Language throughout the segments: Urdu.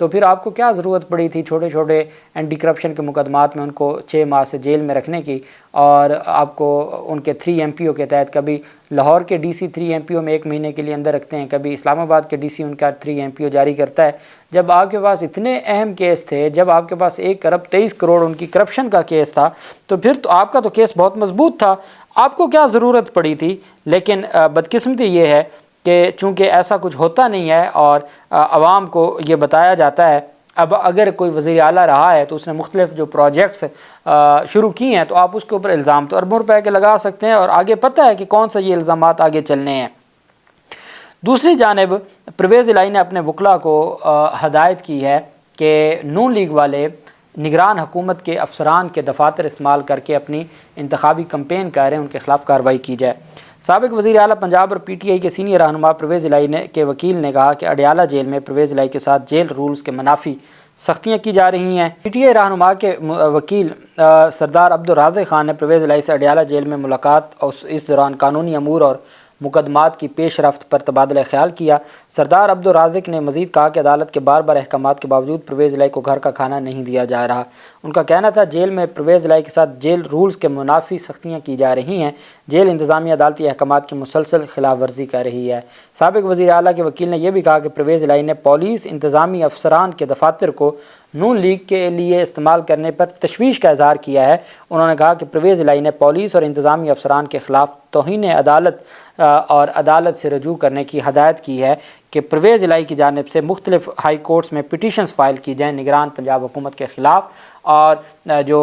تو پھر آپ کو کیا ضرورت پڑی تھی چھوٹے چھوٹے اینٹی کرپشن کے مقدمات میں ان کو 6 ماہ سے جیل میں رکھنے کی، اور آپ کو ان کے 3 MPO کے تحت، کبھی لاہور کے DC 3 MPO میں 1 مہینے کے لیے اندر رکھتے ہیں، کبھی اسلام آباد کے DC ان کا 3 MPO جاری کرتا ہے۔ جب آپ کے پاس اتنے اہم کیس تھے، جب آپ کے پاس 1 ارب 23 کروڑ ان کی کرپشن کا کیس تھا، تو پھر تو آپ کا تو کیس بہت مضبوط تھا، آپ کو کیا ضرورت پڑی تھی؟ لیکن بدقسمتی یہ ہے کہ چونکہ ایسا کچھ ہوتا نہیں ہے اور عوام کو یہ بتایا جاتا ہے۔ اب اگر کوئی وزیر اعلیٰ رہا ہے تو اس نے مختلف جو پروجیکٹس شروع کی ہیں، تو آپ اس کے اوپر الزام تو اربوں روپے کے لگا سکتے ہیں، اور آگے پتہ ہے کہ کون سا یہ الزامات آگے چلنے ہیں۔ دوسری جانب پرویز الہی نے اپنے وکلاء کو ہدایت کی ہے کہ نون لیگ والے نگران حکومت کے افسران کے دفاتر استعمال کر کے اپنی انتخابی کمپین کر رہے ہیں، ان کے خلاف کارروائی کی جائے۔ سابق وزیر اعلیٰ پنجاب اور PTI کے سینئر رہنما پرویز الہی کے وکیل نے کہا کہ اڈیالہ جیل میں پرویز الہی کے ساتھ جیل رولز کے منافی سختیاں کی جا رہی ہیں۔ PTI رہنما کے وکیل سردار عبدالرازق خان نے پرویز الہی سے اڈیالہ جیل میں ملاقات اور اس دوران قانونی امور اور مقدمات کی پیش رفت پر تبادلہ خیال کیا۔ سردار عبدالرازق نے مزید کہا کہ عدالت کے بار بار احکامات کے باوجود پرویز الہی کو گھر کا کھانا نہیں دیا جا رہا۔ ان کا کہنا تھا جیل میں پرویز الہی کے ساتھ جیل رولز کے منافی سختیاں کی جا رہی ہیں، جیل انتظامیہ عدالتی احکامات کی مسلسل خلاف ورزی کر رہی ہے۔ سابق وزیر اعلیٰ کے وکیل نے یہ بھی کہا کہ پرویز الہی نے پولیس انتظامی افسران کے دفاتر کو نون لیگ کے لیے استعمال کرنے پر تشویش کا اظہار کیا ہے۔ انہوں نے کہا کہ پرویز الہی نے پولیس اور انتظامی افسران کے خلاف توہین عدالت اور عدالت سے رجوع کرنے کی ہدایت کی ہے کہ پرویز الہی کی جانب سے مختلف ہائی کورٹس میں پٹیشنز فائل کی جائیں نگران پنجاب حکومت کے خلاف، اور جو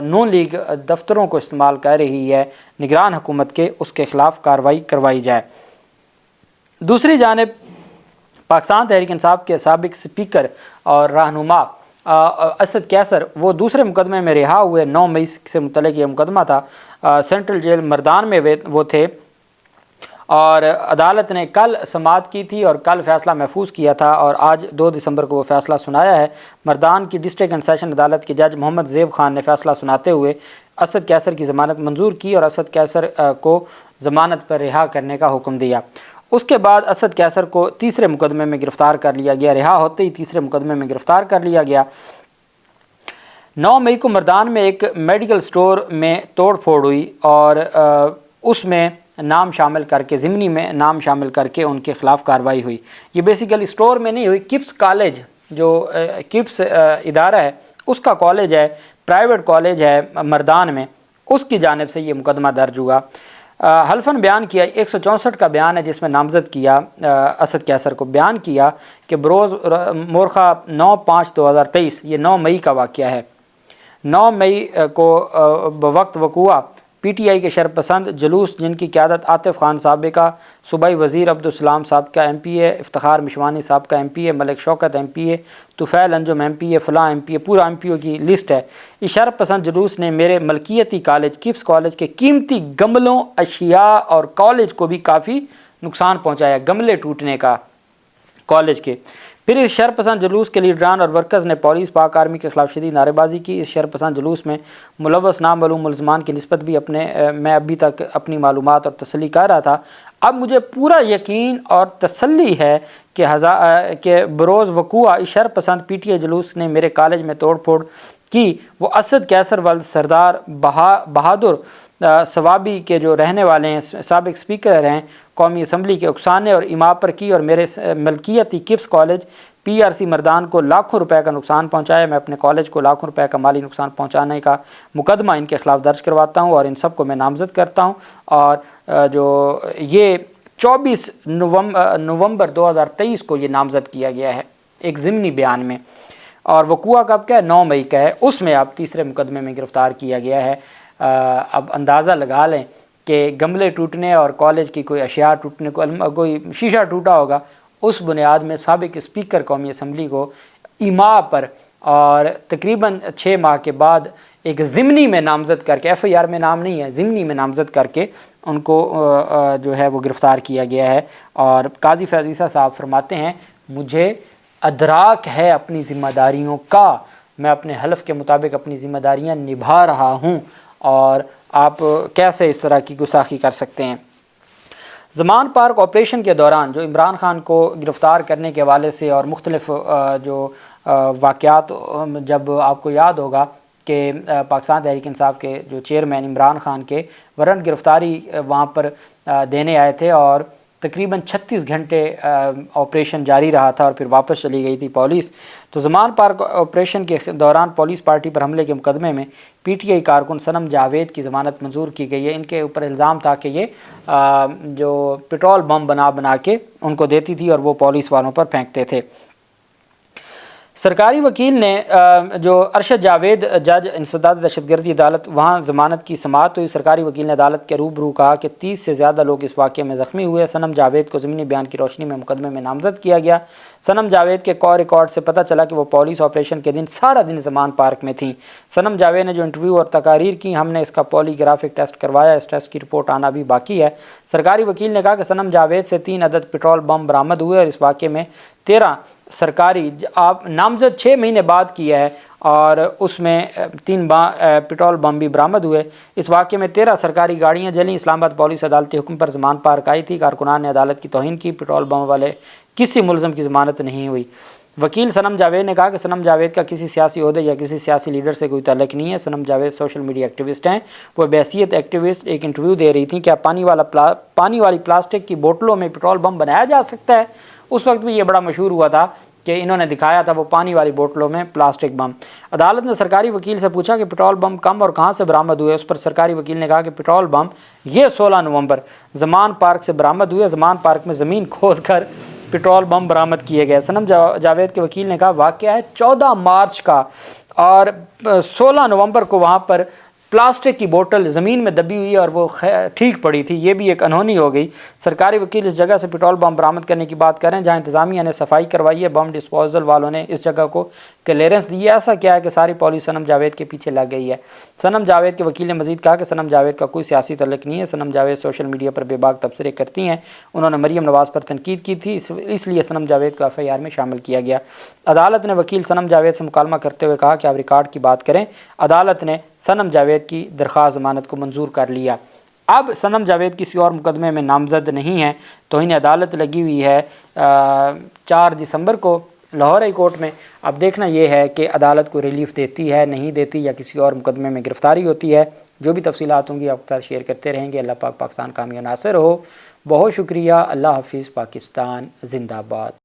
نون لیگ دفتروں کو استعمال کر رہی ہے نگران حکومت کے، اس کے خلاف کارروائی کروائی جائے۔ دوسری جانب پاکستان تحریک انصاف کے سابق اسپیکر اور رہنما اسد کیسر، وہ دوسرے مقدمے میں رہا ہوئے۔ 9 مئی سے متعلق یہ مقدمہ تھا، سینٹرل جیل مردان میں وہ تھے، اور عدالت نے کل سماعت کی تھی اور کل فیصلہ محفوظ کیا تھا، اور آج 2 دسمبر کو وہ فیصلہ سنایا ہے۔ مردان کی ڈسٹرکٹ اینڈ سیشن عدالت کے جج محمد زیب خان نے فیصلہ سناتے ہوئے اسد کیسر کی ضمانت منظور کی اور اسد کیسر کو ضمانت پر رہا کرنے کا حکم دیا۔ اس کے بعد اسد کیسر کو تیسرے مقدمے میں گرفتار کر لیا گیا، رہا ہوتے ہی تیسرے مقدمے میں گرفتار کر لیا گیا۔ 9 مئی کو مردان میں ایک میڈیکل سٹور میں توڑ پھوڑ ہوئی، اور اس میں نام شامل کر کے، ضمنی میں نام شامل کر کے ان کے خلاف کارروائی ہوئی۔ یہ بیسیکلی سٹور میں نہیں ہوئی، کپس کالج، جو کپس ادارہ ہے اس کا کالج ہے، پرائیویٹ کالج ہے مردان میں، اس کی جانب سے یہ مقدمہ درج ہوا۔ حلفاً بیان کیا، 164 کا بیان ہے جس میں نامزد کیا اسد کیسر کو، بیان کیا کہ بروز مورخہ 9/5/2023، یہ 9 مئی کا واقعہ ہے۔ 9 مئی کو بوقت وقوع PTI کے شرپسند جلوس جن کی قیادت عاطف خان سابقہ صوبائی وزیر، عبدالسلام صاحب کا MPA، افتخار مشوانی صاحب کا MPA، ملک شوکت MPA، طفیل انجم MPA، فلاں MPA، پورا MPO کی لسٹ ہے۔ اس شرپسند جلوس نے میرے ملکیتی کالج کپس کالج کے قیمتی گملوں، اشیاء اور کالج کو بھی کافی نقصان پہنچایا، گملے ٹوٹنے کا کالج کے۔ پھر اس شرپسند جلوس کے لیڈران اور ورکرز نے پولیس پاک آرمی کے خلاف شدید نعرے بازی کی۔ اس شرپسند جلوس میں ملوث نامعلوم ملزمان کی نسبت بھی میں ابھی تک اپنی معلومات اور تسلی کر رہا تھا۔ اب مجھے پورا یقین اور تسلی ہے کہ بروز وقوع اس شرپسند PTI جلوس نے میرے کالج میں توڑ پھوڑ کی، وہ اسد کیسر ولد سردار بہادر ثوابی کے جو رہنے والے ہیں، سابق اسپیکر ہیں قومی اسمبلی کے، اکسانے اور ایما پر کی اور میرے ملکیتی کپس کالج PRC مردان کو لاکھوں روپے کا نقصان پہنچایا۔ میں اپنے کالج کو لاکھوں روپے کا مالی نقصان پہنچانے کا مقدمہ ان کے خلاف درج کرواتا ہوں، اور ان سب کو میں نامزد کرتا ہوں۔ اور جو یہ 24 نومبر 2023 کو یہ نامزد کیا گیا ہے ایک ضمنی بیان میں، اور وقوع کب کا ہے؟ 9 مئی کا ہے۔ اس میں اب تیسرے مقدمے میں گرفتار کیا گیا ہے۔ اب اندازہ لگا لیں کہ گملے ٹوٹنے اور کالج کی کوئی اشیاء ٹوٹنے کو، کوئی شیشہ ٹوٹا ہوگا، اس بنیاد میں سابق اسپیکر قومی اسمبلی کو ایما پر اور تقریباً 6 ماہ کے بعد ایک ضمنی میں نامزد کر کے، FIR میں نام نہیں ہے، ضمنی میں نامزد کر کے ان کو جو ہے وہ گرفتار کیا گیا ہے۔ اور قاضی فیض عیسیٰ صاحب فرماتے ہیں مجھے ادراک ہے اپنی ذمہ داریوں کا، میں اپنے حلف کے مطابق اپنی ذمہ داریاں نبھا رہا ہوں، اور آپ کیسے اس طرح کی گستاخی کر سکتے ہیں۔ زمان پارک آپریشن کے دوران جو عمران خان کو گرفتار کرنے کے حوالے سے اور مختلف جو واقعات جب آپ کو یاد ہوگا کہ پاکستان تحریک انصاف کے جو چیئرمین عمران خان کے وارنٹ گرفتاری وہاں پر دینے آئے تھے اور تقریباً 36 گھنٹے آپریشن جاری رہا تھا اور پھر واپس چلی گئی تھی پولیس. تو زمان پارک آپریشن کے دوران پولیس پارٹی پر حملے کے مقدمے میں پی ٹی آئی کارکن صنم جاوید کی ضمانت منظور کی گئی ہے. ان کے اوپر الزام تھا کہ یہ جو پٹرول بم بنا کے ان کو دیتی تھی اور وہ پولیس والوں پر پھینکتے تھے. سرکاری وکیل نے جو ارشد جاوید جج انسداد دہشت گردی عدالت وہاں ضمانت کی سماعت ہوئی. سرکاری وکیل نے عدالت کے روبرو کہا کہ 30 سے زیادہ لوگ اس واقعے میں زخمی ہوئے. صنم جاوید کو ضمنی بیان کی روشنی میں مقدمے میں نامزد کیا گیا. صنم جاوید کے کال ریکارڈ سے پتہ چلا کہ وہ پولیس آپریشن کے دن سارا دن زمان پارک میں تھیں. صنم جاوید نے جو انٹرویو اور تقاریر کی ہم نے اس کا پولی گرافک ٹیسٹ کروایا. اس ٹیسٹ کی رپورٹ آنا بھی باقی ہے. سرکاری وکیل نے کہا کہ صنم جاوید سے 3 عدد پٹرول بم برآمد ہوئے اور اس واقعے میں 13 سرکاری آپ نامزد 6 مہینے بعد کیا ہے اور اس میں 3 پٹرول بم بھی برآمد ہوئے. اس واقعے میں 13 سرکاری گاڑیاں جلیں. اسلام آباد پولیس عدالتی حکم پر زمان پارک آئی تھی. کارکنان نے عدالت کی توہین کی. پٹرول بم والے کسی ملزم کی ضمانت نہیں ہوئی. وکیل صنم جاوید نے کہا کہ صنم جاوید کا کسی سیاسی عہدے یا کسی سیاسی لیڈر سے کوئی تعلق نہیں ہے. صنم جاوید سوشل میڈیا ایکٹیوسٹ ہیں. وہ بحیثیت ایکٹیوسٹ ایک انٹرویو دے رہی تھیں. کیا پانی والی پلاسٹک کی بوتلوں میں پٹرول بم بنایا جا سکتا ہے؟ اس وقت بھی یہ بڑا مشہور ہوا تھا کہ انہوں نے دکھایا تھا وہ پانی والی بوتلوں میں پلاسٹک بم. عدالت نے سرکاری وکیل سے پوچھا کہ پٹرول بم کم اور کہاں سے برآمد ہوئے. اس پر سرکاری وکیل نے کہا کہ پٹرول بم یہ 16 نومبر زمان پارک سے برآمد ہوئے. زمان پارک میں زمین کھود کر پٹرول بم برآمد کیے گئے. صنم جاوید کے وکیل نے کہا واقعہ ہے 14 مارچ کا اور 16 نومبر کو وہاں پر پلاسٹک کی بوتل زمین میں دبی ہوئی اور وہ ٹھیک پڑی تھی. یہ بھی ایک انہونی ہو گئی. سرکاری وکیل اس جگہ سے پٹرول بم برآمد کرنے کی بات کر رہے ہیں جہاں انتظامیہ نے صفائی کروائی ہے. بم ڈسپوزل والوں نے اس جگہ کو کلیئرنس دی ہے. ایسا کیا ہے کہ ساری پولیس صنم جاوید کے پیچھے لگ گئی ہے؟ صنم جاوید کے وکیل نے مزید کہا کہ صنم جاوید کا کوئی سیاسی تعلق نہیں ہے. صنم جاوید سوشل میڈیا پر بے باک تبصرے کرتی ہیں. انہوں نے مریم نواز پر تنقید کی تھی اس لیے صنم جاوید کو FIR میں شامل کیا گیا. عدالت نے وکیل صنم جاوید سے مکالمہ کرتے ہوئے کہا کہ آپ ریکارڈ کی بات کریں. عدالت نے صنم جاوید کی درخواست ضمانت کو منظور کر لیا. اب صنم جاوید کسی اور مقدمے میں نامزد نہیں ہیں. توہین عدالت لگی ہوئی ہے 4 دسمبر کو لاہور ہائی کورٹ میں. اب دیکھنا یہ ہے کہ عدالت کو ریلیف دیتی ہے نہیں دیتی یا کسی اور مقدمے میں گرفتاری ہوتی ہے. جو بھی تفصیلات ہوں گی آپ کے ساتھ شیئر کرتے رہیں گے. اللہ پاک پاکستان کامیاب ناصر ہو. بہت شکریہ. اللہ حافظ. پاکستان زندہ باد.